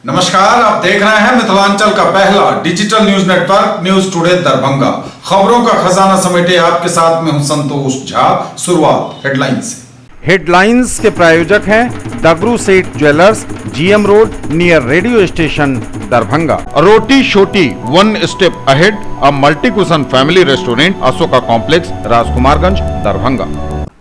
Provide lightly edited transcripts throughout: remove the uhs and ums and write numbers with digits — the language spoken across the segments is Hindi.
नमस्कार, आप देख रहे हैं मिथिलांचल का पहला digital news network news today Darbhanga. खबरों का खजाना समेटे आपके साथ में हूं संतोष झा। शुरुआत हेडलाइंस से। हेडलाइंस के प्रायोजक हैं Dagru Seth jewellers, GM road near radio station Darbhanga. Roti Shoti one step ahead a multi cuisine family restaurant Ashoka complex Rajkumarganj Darbhanga.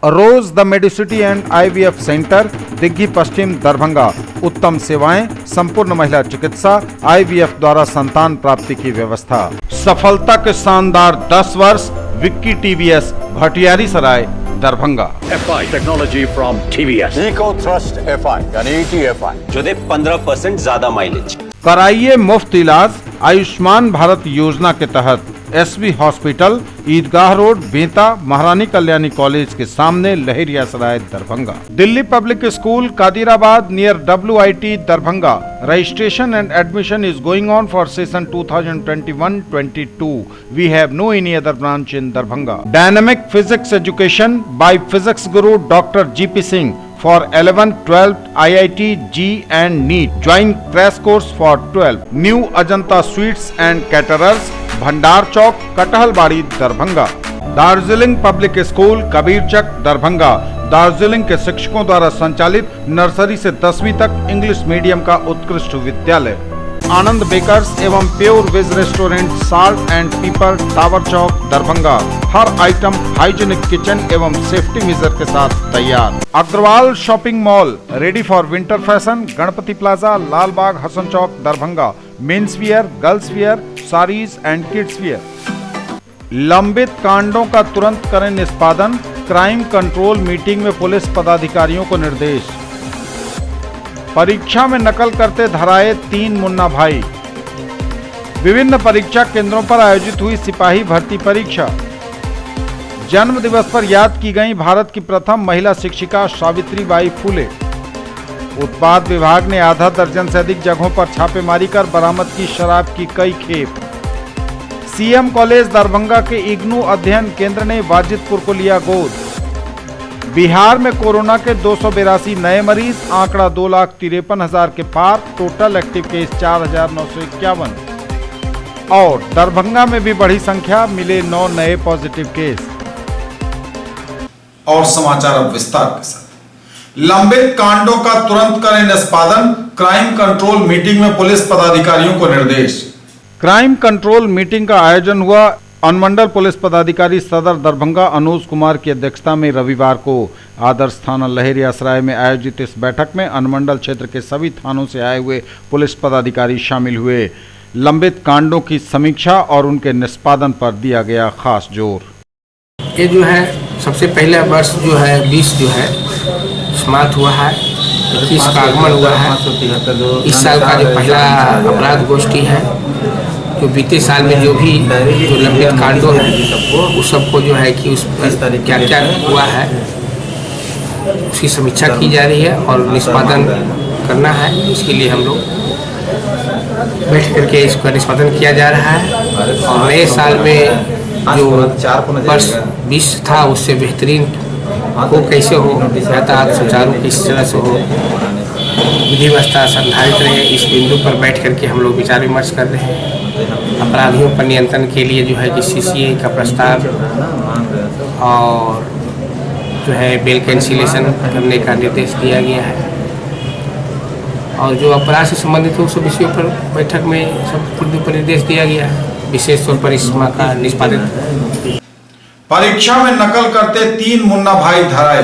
Rose the medicity and IVF centre Digghi Paschim Darbhanga. उत्तम सेवाएं, संपूर्ण महिला चिकित्सा, आईवीएफ द्वारा संतान प्राप्ति की व्यवस्था। सफलता के शानदार 10 वर्ष Vicky TVS Bhatiyari Sarai Darbhanga. FI technology from TVS। Eco thrust FI यानी ETFI जो दे 15% ज्यादा माइलेज। कराइए मुफ्त इलाज आयुष्मान भारत योजना के तहत। SV hospital, Idgah road, Benta, Maharani Kalyani college के सामने, Laheriya Sarai Darbhanga. Delhi public school Kadirabad near WIT Darbhanga. Registration and admission is going on for session 2021-22. We have no any other branch in Darbhanga. Dynamic physics education by physics guru Dr. GP Singh for 11th, 12th, IIT, G and NEET. Join crash course for 12. New Ajanta Sweets and Caterers, Bhandar Chowk, Kathalbari Darbhanga. Darjeeling public school Kabirchak Darbhanga. Darjeeling के शिक्षकों द्वारा संचालित नर्सरी से 10वीं तक इंग्लिश मीडियम का उत्कृष्ट विद्यालय। आनंद बेकर्स एवं pure veg restaurant salt and pepper tower Chowk Darbhanga. हर आइटम हाइजीनिक किचन एवं सेफ्टी मेजर के साथ तैयार। Agarwal shopping mall ready for winter fashion, Ganpati plaza, Lal Bagh, Hasan Chowk Darbhanga. Men's wear, girls wear, saris and kids wear. लंबित कांडों का तुरंत करें निष्पादन, क्राइम कंट्रोल मीटिंग में पुलिस पदाधिकारियों को निर्देश। परीक्षा में नकल करते धराए 3 मुन्ना भाई। विभिन्न परीक्षा केंद्रों पर आयोजित हुई सिपाही भर्ती परीक्षा। जन्म दिवस पर याद की गई भारत की प्रथम महिला शिक्षिका सावित्रीबाई फुले। उत्पाद विभाग ने आधा दर्जन से अधिक जगहों पर छापेमारी कर बरामद की शराब की कई खेप। सीएम कॉलेज दरभंगा के इग्नू अध्ययन केंद्र ने वाजिदपुर को लिया गोद। बिहार में कोरोना के 282 नए मरीज, आंकड़ा 2,53,000 के पार। Total active case 4,951। और दरभंगा में भी बढ़ी संख्या, मिले 9 नए पॉजिटिव केस। और समाचार अब विस्तार के साथ। लंबित कांडों का तुरंत करें निष्पादन, क्राइम कंट्रोल मीटिंग में पुलिस पदाधिकारियों को निर्देश। क्राइम कंट्रोल मीटिंग का आयोजन हुआ। अनुमंडल पुलिस पदाधिकारी सदर दरभंगा अनुज कुमार की अध्यक्षता में रविवार को आदर्श थाना लहेरिया सराय में आयोजित इस बैठक में अनुमंडल क्षेत्र के सभी थानों से आए हुए पुलिस पदाधिकारी शामिल हुए। लंबित कांडों की समीक्षा और उनके निष्पादन पर दिया गया खास जोर। ये जो है सबसे पहला वर्ष जो है 20 जो है समाप्त हुआ है, 21 का आगमन हुआ है। इस साल का जो पहला अपराध गोष्ठी है, जो बीते साल में जो भी जो लंबित कांडों है उस सबको जो है कि उस पर क्या क्या हुआ है उसकी समीक्षा की जा रही है और निष्पादन करना है। इसके लिए हम लोग बैठ करके इसका निष्पादन किया जा रहा है। और नए साल में जो वर्ष 20 था उससे बेहतरीन हो, कैसे हो, यातायात सुचारू किस तरह से हो, विधि व्यवस्था संधारित रहे, इस बिंदु पर बैठ करके हम लोग विचार विमर्श कर रहे हैं। अपराधियों पर नियंत्रण के लिए जो है कि CCA का प्रस्ताव और जो है बेल कैंसिलेशन करने का निर्देश दिया गया है। और जो अपराध से संबंधित हो सब विषयों पर बैठक में सब बिंदु पर निर्देश दिया गया है। विशेष तौर पर इस माह का निष्पादित। परीक्षा में नकल करते 3 मुन्ना भाई धराए।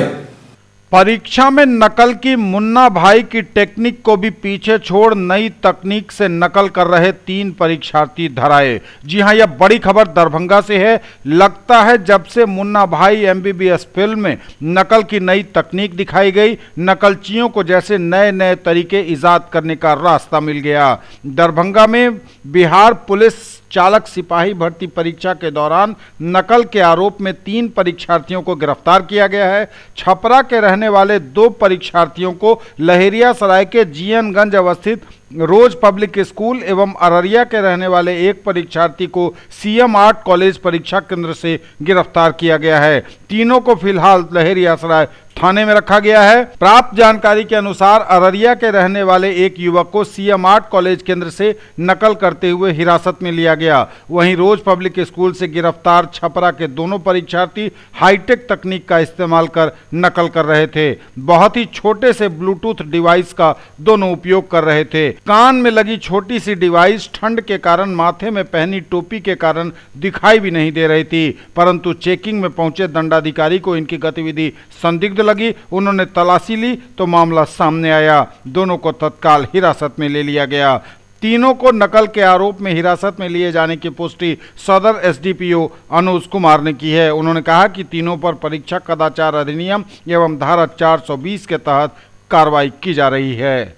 परीक्षा में नकल की मुन्ना भाई की टेक्निक को भी पीछे छोड़ नई तकनीक से नकल कर रहे 3 परीक्षार्थी धराए। जी हां, यह बड़ी खबर दरभंगा से है। लगता है जब से मुन्ना भाई MBBS फिल्म में नकल की नई तकनीक दिखाई गई, नकलचियों को जैसे नए नए तरीके इजाद करने का रास्ता मिल गया। दरभंगा में बिहार पुलिस चालक सिपाही भर्ती परीक्षा के दौरान नकल के आरोप में 3 परीक्षार्थियों को गिरफ्तार किया गया है। छपरा के रहने वाले 2 परीक्षार्थियों को लहेरिया सराय के जीएनगंज अवस्थित रोज पब्लिक स्कूल एवं अररिया के रहने वाले एक परीक्षार्थी को सीएम आर्ट कॉलेज परीक्षा केंद्र से गिरफ्तार किया गया है। तीनों को फिलहाल लहेरियासराय थाने में रखा गया है। प्राप्त जानकारी के अनुसार अररिया के रहने वाले एक युवक को सीएम आर्ट कॉलेज केंद्र से नकल करते हुए हिरासत में लिया गया। वहीं रोज पब्लिक स्कूल से गिरफ्तार छपरा के दोनों परीक्षार्थी हाईटेक तकनीक का इस्तेमाल कर नकल कर रहे थे। बहुत ही छोटे से ब्लूटूथ डिवाइस का दोनों उपयोग कर रहे थे। कान में लगी छोटी सी डिवाइस ठंड के कारण माथे में पहनी टोपी के कारण दिखाई भी नहीं दे रही थी, परंतु चेकिंग में पहुंचे दंडाधिकारी को इनकी गतिविधि संदिग्ध लगी। उन्होंने तलाशी ली तो मामला सामने आया। दोनों को तत्काल हिरासत में ले लिया गया। तीनों को नकल के आरोप में हिरासत में लिए जाने की पुष्टि सदर एसडीपीओ अनुज कुमार ने की है। उन्होंने कहा कि तीनों पर परीक्षा कदाचार अधिनियम एवं धारा 420 के तहत कार्रवाई की जा रही है।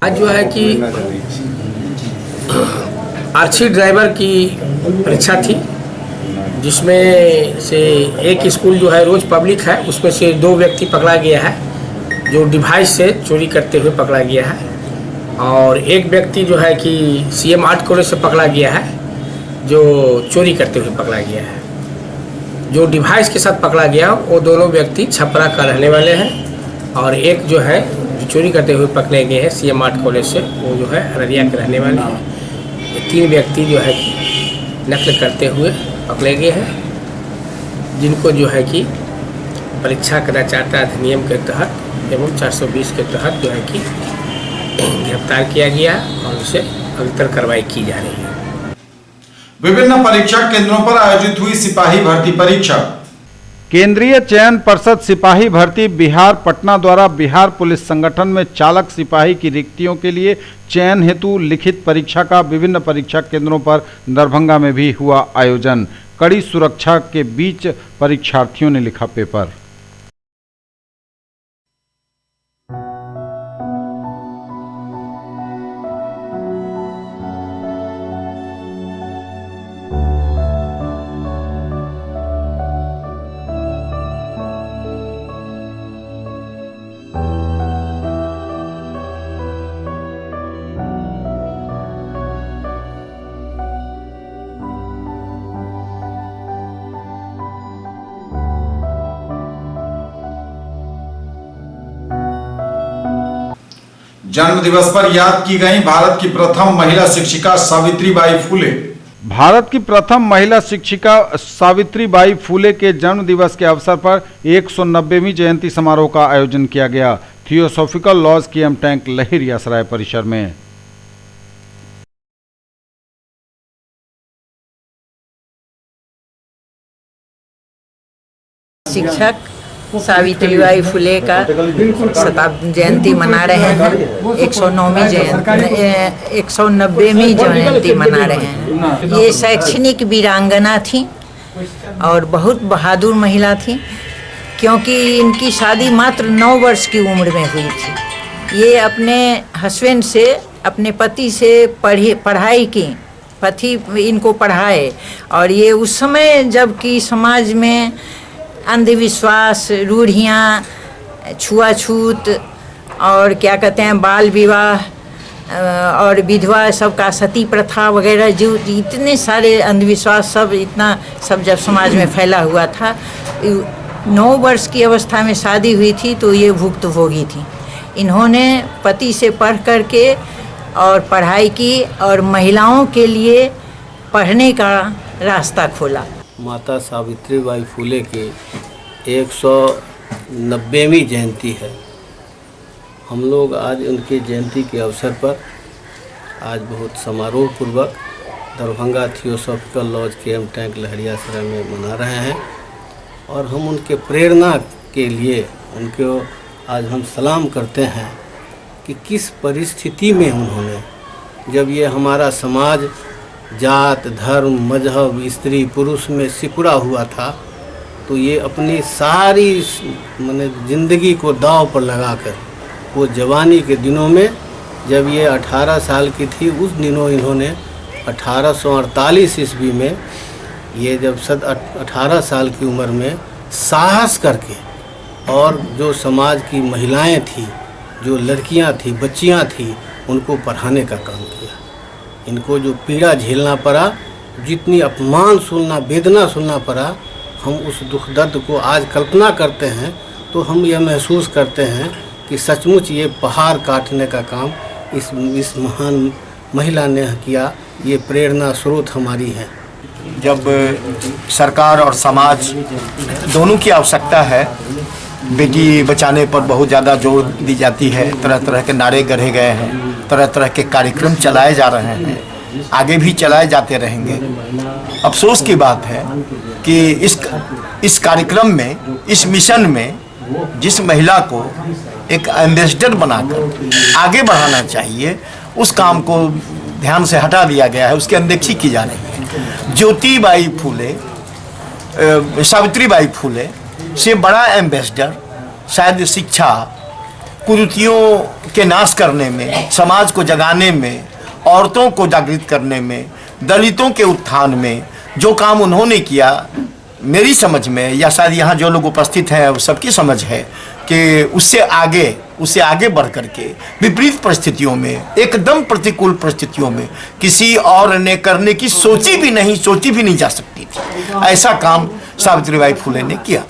आज जो है कि आरसी ड्राइवर की परीक्षा थी, जिसमें से एक स्कूल जो है रोज पब्लिक है, उसमें से 2 व्यक्ति पकड़ा गया है जो डिवाइस से चोरी करते हुए पकड़ा गया है, और एक व्यक्ति जो है कि सीएम आर्ट कॉलेज से पकड़ा गया है जो चोरी करते हुए पकड़ा गया है। जो डिवाइस के साथ पकड़ा गया वो दोनों व्यक्ति छपरा का रहने वाले हैं, और एक जो है जो चोरी करते हुए पकड़े गए हैं सीएम आर्ट कॉलेज से, वो जो है अररिया के रहने वाले हैं। ये 3 व्यक्ति जो है कि नकल करते हुए पकड़े गए हैं, जिनको जो है कि परीक्षा कदाचार अधिनियम के तहत एवं 420 के तहत जो है कि गिरफ्तार किया गया और उसे अग्रितर कार्रवाई की जा रही है। विभिन्न परीक्षा केंद्रों पर आयोजित हुई सिपाही भर्ती परीक्षा। केंद्रीय चयन पर्षद सिपाही भर्ती बिहार पटना द्वारा बिहार पुलिस संगठन में चालक सिपाही की रिक्तियों के लिए चयन हेतु लिखित परीक्षा का विभिन्न परीक्षा केंद्रों पर दरभंगा में भी हुआ आयोजन। कड़ी सुरक्षा के बीच परीक्षार्थियों ने लिखा पेपर। जन्म दिवस पर याद की गई भारत की प्रथम महिला शिक्षिका सावित्रीबाई फुले। भारत की प्रथम महिला शिक्षिका सावित्रीबाई फुले के जन्म दिवस के अवसर पर 190वीं जयंती समारोह का आयोजन किया गया। Theosophical lodge KM tank Laheriasarai परिसर में। शिक्षक सावित्रीबाई फुले का शताब्दी जयंती मना रहे हैं। 190वीं जयंती मना रहे हैं। ये शैक्षणिक वीरांगना थी और बहुत बहादुर महिला थी, क्योंकि इनकी शादी मात्र 9 वर्ष की उम्र में हुई थी। ये अपने हस्बैंड से, अपने पति से पढ़ाई की, पति इनको पढ़ाए, और ये उस समय जबकि समाज में अंधविश्वास, रूढ़ियाँ, छुआछूत और क्या कहते हैं बाल विवाह और विधवा सबका सती प्रथा वगैरह, जो इतने सारे अंधविश्वास सब जब समाज में फैला हुआ था। 9 वर्ष की अवस्था में शादी हुई थी तो ये भुक्तभोगी थी। इन्होंने पति से पढ़ करके और पढ़ाई की और महिलाओं के लिए पढ़ने का रास्ता खोला। माता सावित्रीबाई फुले की 190वीं जयंती है। हम लोग आज उनकी जयंती के अवसर पर आज बहुत समारोह पूर्वक Darbhanga theosophical lodge KM tank Laheriasarai में मना रहे हैं, और हम उनके प्रेरणा के लिए उनको आज हम सलाम करते हैं कि किस परिस्थिति में उन्होंने, जब ये हमारा समाज जात, धर्म, मजहब, स्त्री पुरुष में सिकुड़ा हुआ था, तो ये अपनी सारी ज़िंदगी को दांव पर लगाकर वो जवानी के दिनों में, जब ये 18 साल की थी, उस दिनों इन्होंने 1848 ईस्वी में, ये जब 18 साल की उम्र में साहस करके, और जो समाज की महिलाएं थी, जो लड़कियां थी, बच्चियां थी, उनको पढ़ाने का काम किया। इनको जो पीड़ा झेलना पड़ा, जितनी अपमान सुनना, वेदना सुनना पड़ा, हम उस दुख दर्द को आज कल्पना करते हैं तो हम यह महसूस करते हैं कि सचमुच ये पहाड़ काटने का काम इस महान महिला ने किया। ये प्रेरणा स्रोत हमारी है। जब सरकार और समाज दोनों की आवश्यकता है, बेटी बचाने पर बहुत ज़्यादा जोर दी जाती है, तरह तरह के नारे गढ़े गए हैं, तरह तरह के कार्यक्रम चलाए जा रहे हैं, आगे भी चलाए जाते रहेंगे। अफसोस की बात है कि इस कार्यक्रम में, इस मिशन में जिस महिला को एक एम्बेसडर बनाकर आगे बढ़ाना चाहिए, उस काम को ध्यान से हटा दिया गया है, उसकी अनदेखी की जा रही है। ज्योतिबाई फूले, सावित्रीबाई फूले से बड़ा एम्बेसडर शायद शिक्षा, कुरीतियों के नाश करने में, समाज को जगाने में, औरतों को जागृत करने में, दलितों के उत्थान में जो काम उन्होंने किया, मेरी समझ में या शायद यहाँ जो लोग उपस्थित हैं वो सबकी समझ है कि उससे आगे बढ़ करके विपरीत परिस्थितियों में, एकदम प्रतिकूल परिस्थितियों में किसी और ने करने की सोची भी नहीं जा सकती थी। ऐसा काम सावित्रीबाई फूले ने किया।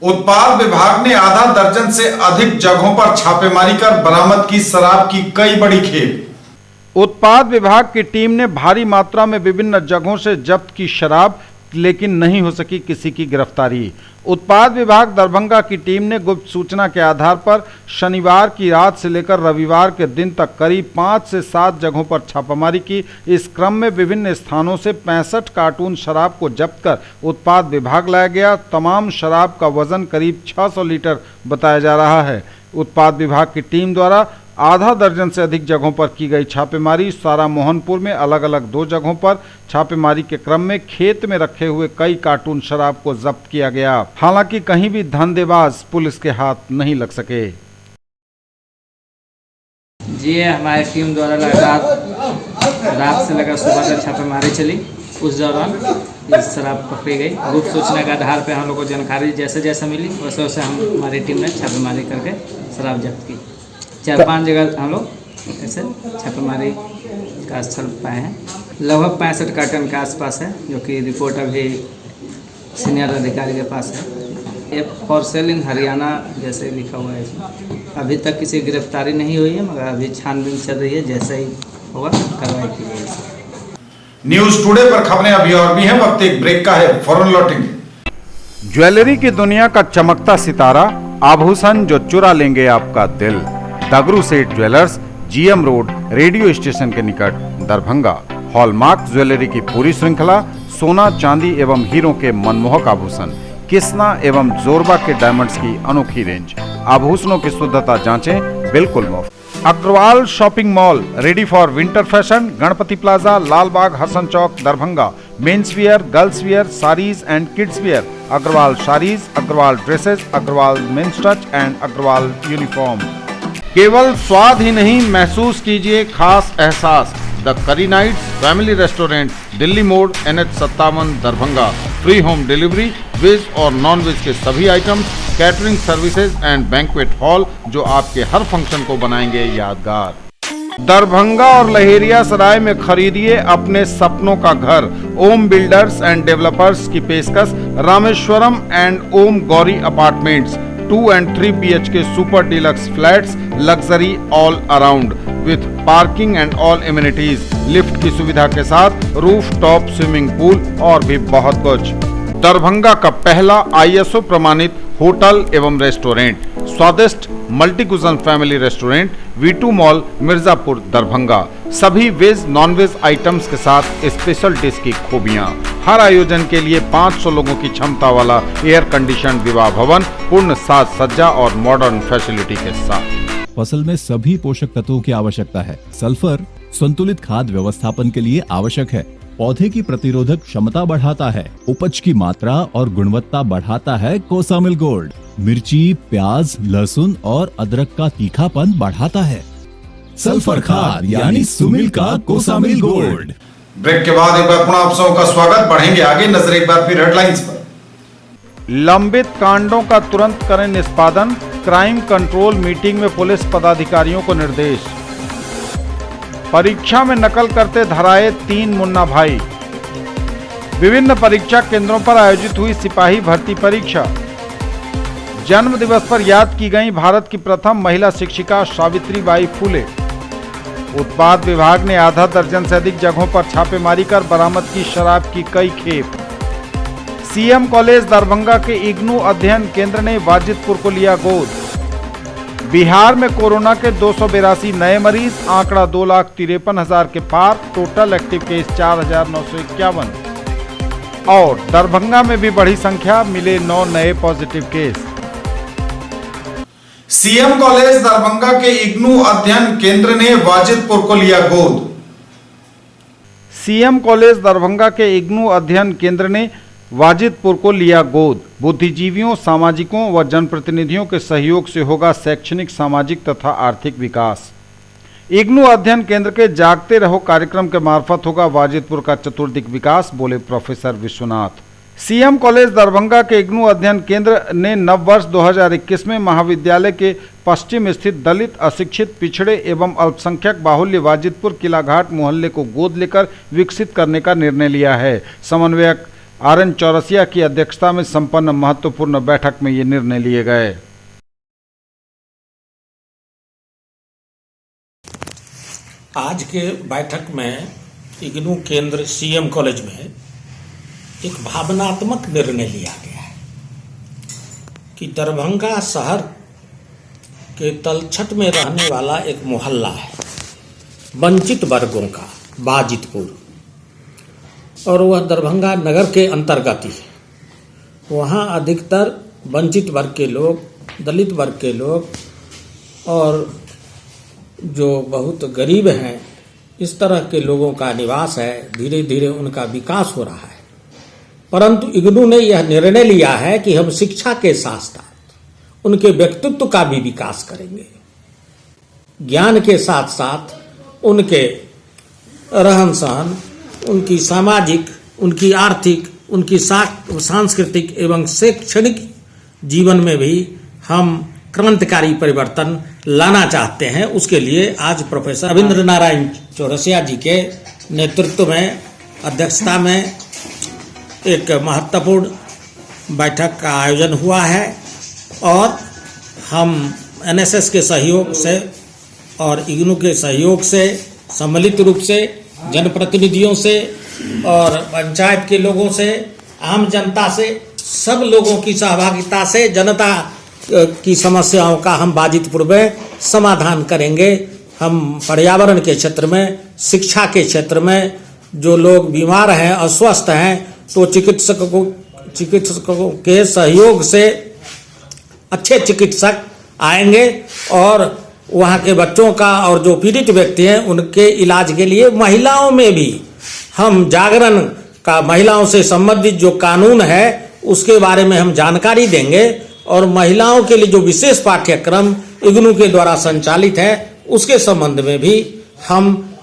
उत्पाद विभाग ने आधा दर्जन से अधिक जगहों पर छापेमारी कर बरामद की शराब की कई बड़ी खेप। उत्पाद विभाग की टीम ने भारी मात्रा में विभिन्न जगहों से जब्त की शराब, लेकिन नहीं हो सकी किसी की गिरफ्तारी। उत्पाद विभाग दरभंगा की टीम ने गुप्त सूचना के आधार पर शनिवार की रात से लेकर रविवार के दिन तक करीब 5 से 7 जगहों पर छापामारी की। इस क्रम में विभिन्न स्थानों से 65 कार्टून शराब को जब्त कर उत्पाद विभाग लाया गया। तमाम शराब का वजन करीब 600 लीटर बताया जा रहा है। उत्पाद विभाग की टीम द्वारा आधा दर्जन से अधिक जगहों पर की गई छापेमारी। सारा मोहनपुर में अलग अलग 2 जगहों पर छापेमारी के क्रम में खेत में रखे हुए कई कार्टून शराब को जब्त किया गया। हालांकि कहीं भी धंधेबाज पुलिस के हाथ नहीं लग सके। जी, हमारी टीम द्वारा लगातार रात से लेकर सुबह तक छापेमारी चली। उस दौरान ये शराब पकड़ी गई। गुप्त सूचना के आधार पर हम लोग को जानकारी जैसे जैसे मिली वैसे वैसे हमारी टीम ने छापेमारी करके शराब जब्त की। 4-5 जगह हम लोग ऐसे छापेमारी का स्थल पाए हैं। लगभग 65 कार्टन के आसपास है, जो कि रिपोर्ट अभी सीनियर अधिकारी के पास है। ये फॉर सेल इन हरियाणा जैसे लिखा हुआ है इसमें। अभी तक किसी गिरफ्तारी नहीं हुई है, मगर अभी छानबीन चल रही है। जैसे ही होगा कार्रवाई की जाएगी। न्यूज टुडे पर खबरें अभी और भी हैं, वक्त एक ब्रेक का है, फौरन लौटेंगे। ज्वेलरी की दुनिया का चमकता सितारा, आभूषण जो चुरा लेंगे आपका दिल। दगरू Seth jewellers, GM road, radio station के निकट, दरभंगा। हॉलमार्क ज्वेलरी की पूरी श्रृंखला, सोना, चांदी एवं हीरों के मनमोहक आभूषण, किस्ना एवं जोरबा के डायमंड्स की अनोखी रेंज। आभूषणों की शुद्धता जांचें, बिल्कुल मुफ्त। Agarwal shopping mall, ready for winter fashion, Ganpati plaza, Lalbagh, Hasan Chowk, Darbhanga. Men's wear, girls wear, saris and kids wear, Agarwal saris, Agarwal dresses, Agarwal men's touch and Agarwal uniform. केवल स्वाद ही नहीं, महसूस कीजिए खास एहसास। द करी nights family restaurant, Delhi Mor, NH57, Darbhanga. Free home delivery, veg और नॉन वेज के सभी items, catering services and banquet hall, जो आपके हर फंक्शन को बनाएंगे यादगार। दरभंगा और लहेरियासराय में खरीदिए अपने सपनों का घर। ओम बिल्डर्स एंड डेवलपर्स की पेशकश, Rameshwaram and Om Gauri apartments, 2 and 3 BHK super deluxe flats, luxury all around with parking and all amenities, lift की सुविधा के साथ, रूफ टॉप स्विमिंग पूल और भी बहुत कुछ। दरभंगा का पहला ISO प्रमाणित होटल एवं रेस्टोरेंट, स्वादिष्ट multi cuisine family restaurant, V2 mall, Mirzapur, Darbhanga. सभी वेज नॉन वेज आइटम्स के साथ स्पेशल डिश की खूबियां। हर आयोजन के लिए 500 लोगों की क्षमता वाला एयर कंडीशन विवाह भवन, पूर्ण साज सज्जा और मॉडर्न फैसिलिटी के साथ। फसल में सभी पोषक तत्वों की आवश्यकता है। सल्फर संतुलित खाद व्यवस्थापन के लिए आवश्यक है। पौधे की प्रतिरोधक क्षमता बढ़ाता है। उपज की मात्रा और गुणवत्ता बढ़ाता है कोसामिल गोल्ड। मिर्ची, प्याज, लहसुन और अदरक का तीखापन बढ़ाता है। सल्फर खाद यानी सुमिल का कोसामिल गोल्ड। ब्रेक के बाद एक बार पुनः आप सबका स्वागत। बढ़ेंगे आगे, नजर एक बार फिर हेडलाइंस पर। लंबित कांडों का तुरंत करें निष्पादन, क्राइम कंट्रोल मीटिंग में पुलिस पदाधिकारियों को निर्देश। परीक्षा में नकल करते धराए 3 मुन्ना भाई। विभिन्न परीक्षा केंद्रों पर आयोजित हुई सिपाही भर्ती परीक्षा। जन्म दिवस पर याद की गई भारत की प्रथम महिला शिक्षिका सावित्रीबाई फुले। उत्पाद विभाग ने आधा दर्जन से अधिक जगहों पर छापेमारी कर बरामद की शराब की कई खेप। सीएम कॉलेज दरभंगा के इग्नू अध्ययन केंद्र ने वाजिदपुर को लिया गोद। बिहार में कोरोना के 282 नए मरीज, आंकड़ा 2,53,000 के पार, टोटल एक्टिव केस 4,951। और दरभंगा में भी बढ़ी संख्या, मिले 9 नए positive case. CM college Darbhanga के इग्नू अध्ययन केंद्र ने वाजिदपुर को लिया गोद। सीएम कॉलेज दरभंगा के इग्नू अध्ययन केंद्र ने वाजिदपुर को लिया गोद। बुद्धिजीवियों, सामाजिकों व जनप्रतिनिधियों के सहयोग से होगा शैक्षणिक, सामाजिक तथा आर्थिक विकास। इग्नू अध्ययन केंद्र के जागते रहो कार्यक्रम के मार्फत होगा वाजिदपुर का चतुर्दिक विकास, बोले professor Vishwanath. CM college Darbhanga के इग्नू अध्ययन केंद्र ने नववर्ष 2021 में महाविद्यालय के पश्चिम स्थित दलित, अशिक्षित, पिछड़े एवं अल्पसंख्यक बाहुल्य वाजिदपुर किलाघाट मोहल्ले को गोद लेकर विकसित करने का निर्णय लिया है। समन्वयक RN चौरसिया की अध्यक्षता में संपन्न महत्वपूर्ण बैठक में ये निर्णय लिए गए। आज के बैठक में इग्नू केंद्र सीएम कॉलेज में एक भावनात्मक निर्णय लिया गया है कि दरभंगा शहर के तलछट में रहने वाला एक मोहल्ला है वंचित वर्गों का, वाजिदपुर, और वह दरभंगा नगर के अंतर्गत ही है। वहाँ अधिकतर वंचित वर्ग के लोग, दलित वर्ग के लोग और जो बहुत गरीब हैं, इस तरह के लोगों का निवास है। धीरे धीरे उनका विकास हो रहा है, परंतु इग्नू ने यह निर्णय लिया है कि हम शिक्षा के साथ साथ उनके व्यक्तित्व का भी विकास करेंगे। ज्ञान के साथ साथ उनके रहन सहन, उनकी सामाजिक, उनकी आर्थिक, उनकी सांस्कृतिक एवं शैक्षणिक जीवन में भी हम क्रांतिकारी परिवर्तन लाना चाहते हैं। उसके लिए आज प्रोफेसर रविंद्र नारायण चौरसिया जी के नेतृत्व में, अध्यक्षता में एक महत्वपूर्ण बैठक का आयोजन हुआ है और हम NSS के सहयोग से और इग्नू के सहयोग से सम्मिलित रूप से जनप्रतिनिधियों से और पंचायत के लोगों से, आम जनता से, सब लोगों की सहभागिता से जनता की समस्याओं का हम वाजिदपुर में समाधान करेंगे। हम पर्यावरण के क्षेत्र में, शिक्षा के क्षेत्र में, जो लोग बीमार हैं, अस्वस्थ हैं, तो चिकित्सकों के सहयोग से अच्छे चिकित्सक आएंगे और वहाँ के बच्चों का और जो पीड़ित व्यक्ति हैं उनके इलाज के लिए महिलाओं में भी हम जागरण का, महिलाओं से संबंधित जो कानून है उसके बारे में हम जानकारी देंगे और महिलाओं के लिए जो विशेष पाठ्यक्रम इग्नू के द्वारा संचालित है उसके संबंध में भी हम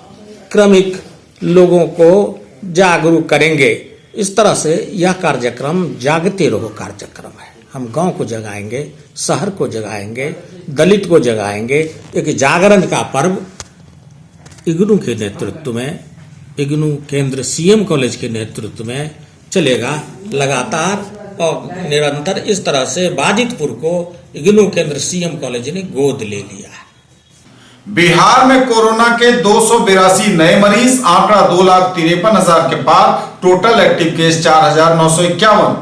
क्रमिक लोगों को जागरूक करेंगे। इस तरह से यह कार्यक्रम जागते रहो कार्यक्रम है। हम गांव को जगाएंगे, शहर को जगाएंगे, दलित को जगाएंगे। एक जागरण का पर्व इग्नू के नेतृत्व में, इग्नू केंद्र सीएम कॉलेज के नेतृत्व में चलेगा लगातार और निरंतर। इस तरह से वाजिदपुर को इग्नू केंद्र सीएम कॉलेज ने गोद ले लिया है। बिहार में कोरोना के 282 नए मरीज, आंकड़ा 2,53,000 के पार, टोटल एक्टिव केस 4,951।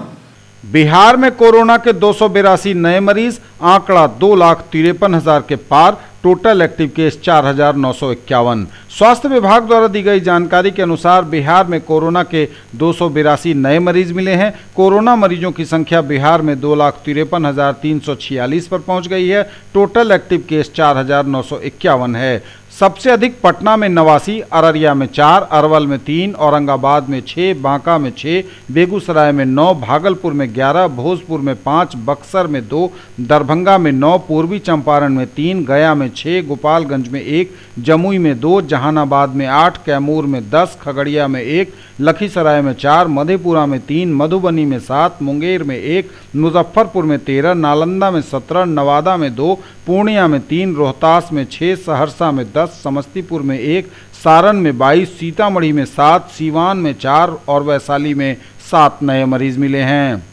बिहार में कोरोना के 282 नए मरीज, आंकड़ा 2,53,000 के पार, टोटल एक्टिव केस 4,951। स्वास्थ्य विभाग द्वारा दी गई जानकारी के अनुसार बिहार में कोरोना के 282 नए मरीज मिले हैं। कोरोना मरीजों की संख्या बिहार में 2,53,346 पर पहुंच गई है। टोटल एक्टिव केस 4,951 है। सबसे अधिक पटना में 89, अररिया में 4, अरवल में 3, औरंगाबाद में 6, बांका में 6, बेगूसराय में 9, भागलपुर में 11, भोजपुर में 5, बक्सर में 2, दरभंगा में 9, पूर्वी चंपारण में 3, गया में 6, गोपालगंज में 1, जमुई में 2, जहानाबाद में 8, कैमूर में 10, खगड़िया में 1, लखीसराय में 4, मधेपुरा में 3, मधुबनी में 7, मुंगेर में 1, मुजफ्फरपुर में 13, नालंदा में 17, नवादा में 2, पूर्णिया में 3, रोहतास में 6, सहरसा में 10, समस्तीपुर में 1, सारण में 22, सीतामढ़ी में 7, सीवान में 4 और वैशाली में 7 नए मरीज मिले हैं।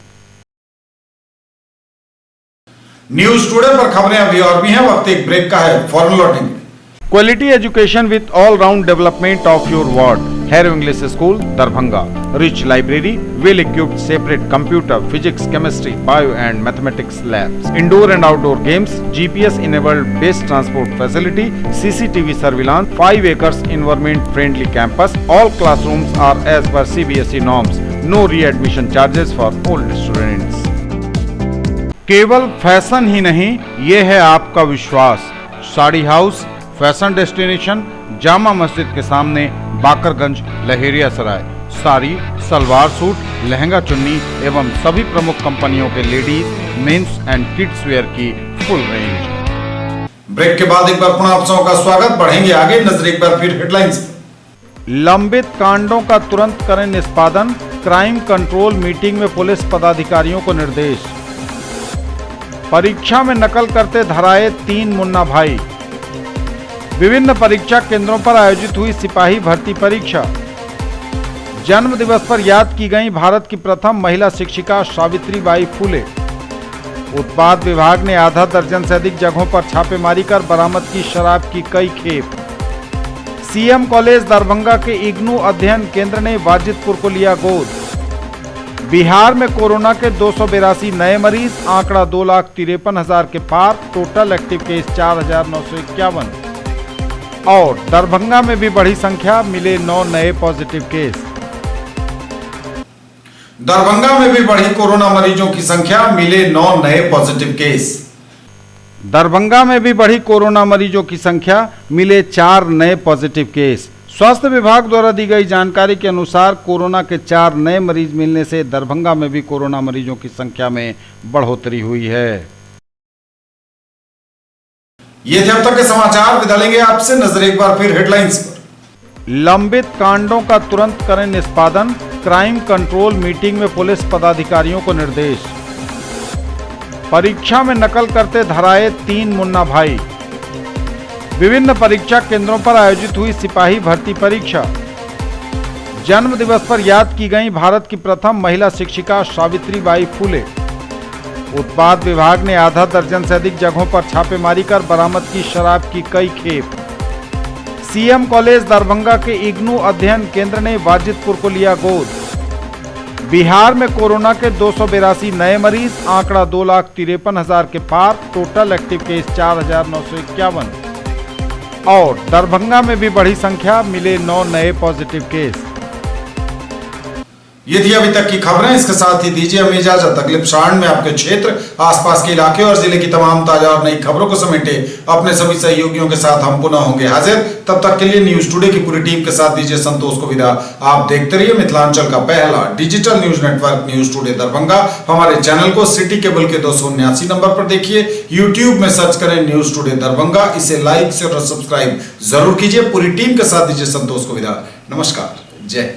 न्यूज टुडे पर खबरें अभी और भी हैं, वक्त एक ब्रेक का है, फौरन लौटेंगे। Quality education with all round development of your ward, harrow English school Darbhanga, rich library, well equipped separate computer, physics, chemistry, bio and mathematics labs, indoor and outdoor games, GPS enabled based transport facility, CCTV surveillance, 5 acres environment friendly campus, all classrooms are as per CBSE norms, no re-admission charges for old students। केवल फैशन ही नहीं, ये है आपका विश्वास। Sari house fashion destination, Jama Masjid के सामने, बाकरगंज, लहेरियासराय। साड़ी, सलवार सूट, लहंगा चुन्नी एवं सभी प्रमुख कंपनियों के ladies, men's and kids wear की फुल रेंज। ब्रेक के बाद एक बार पुनः आप सबका स्वागत। बढ़ेंगे आगे, नजर एक बार फिर हेडलाइंस। लंबित कांडों का तुरंत करें निष्पादन, क्राइम कंट्रोल मीटिंग में पुलिस पदाधिकारियों को निर्देश। परीक्षा में नकल करते धराए 3 मुन्ना भाई। विभिन्न परीक्षा केंद्रों पर आयोजित हुई सिपाही भर्ती परीक्षा। जन्म दिवस पर याद की गई भारत की प्रथम महिला शिक्षिका सावित्रीबाई फुले। उत्पाद विभाग ने आधा दर्जन से अधिक जगहों पर छापेमारी कर बरामद की शराब की कई खेप। सीएम कॉलेज दरभंगा के इग्नू अध्ययन केंद्र ने वाजिदपुर को लिया गोद। बिहार में कोरोना के 282 नए मरीज, आंकड़ा 2,53,000 के पार, टोटल एक्टिव केस 4,951। और दरभंगा में भी बढ़ी संख्या, मिले 9 नए पॉजिटिव केस। दरभंगा में भी बढ़ी कोरोना मरीजों की संख्या, मिले 9 नए पॉजिटिव केस। दरभंगा में भी बढ़ी कोरोना मरीजों की संख्या, मिले 4 नए पॉजिटिव केस। स्वास्थ्य विभाग द्वारा दी गई जानकारी के अनुसार कोरोना के 4 नए मरीज मिलने से दरभंगा में भी कोरोना मरीजों की संख्या में बढ़ोतरी हुई है। ये थे अब तक के समाचार। विदा लेंगे आपसे, नजर एक बार फिर हेडलाइंस पर। लंबित कांडों का तुरंत करें निष्पादन, क्राइम कंट्रोल मीटिंग में पुलिस पदाधिकारियों को निर्देश। परीक्षा में नकल करते धराए 3 मुन्ना भाई। विभिन्न परीक्षा केंद्रों पर आयोजित हुई सिपाही भर्ती परीक्षा। जन्म दिवस पर याद की गई भारत की प्रथम महिला शिक्षिका सावित्रीबाई फुले। उत्पाद विभाग ने आधा दर्जन से अधिक जगहों पर छापेमारी कर बरामद की शराब की कई खेप। सीएम कॉलेज दरभंगा के इग्नू अध्ययन केंद्र ने वाजिदपुर को लिया गोद। बिहार में कोरोना के 282 नए मरीज, आंकड़ा 2,53,000 के पार, टोटल एक्टिव केस 4,951। और दरभंगा में भी बढ़ी संख्या, मिले 9 नए पॉजिटिव केस। ये थी अभी तक की खबरें। इसके साथ ही दीजिए हमें इजाजत। अगले प्रसारण में आपके क्षेत्र, आसपास के इलाके और जिले की तमाम ताजा और नई खबरों को समेटे अपने सभी सहयोगियों के साथ हम पुनः होंगे हाजिर। तब तक के लिए न्यूज टुडे की पूरी टीम के साथ दीजिए संतोष को विदा। आप देखते रहिए मिथिलांचल का पहला digital news network news today Darbhanga. हमारे चैनल को सिटी केबल के 279 नंबर पर देखिए। यूट्यूब में सर्च करें न्यूज टुडे दरभंगा। इसे लाइक, शेयर और सब्सक्राइब जरूर कीजिए। पूरी टीम के साथ दीजिए संतोष को विदा। नमस्कार, जय।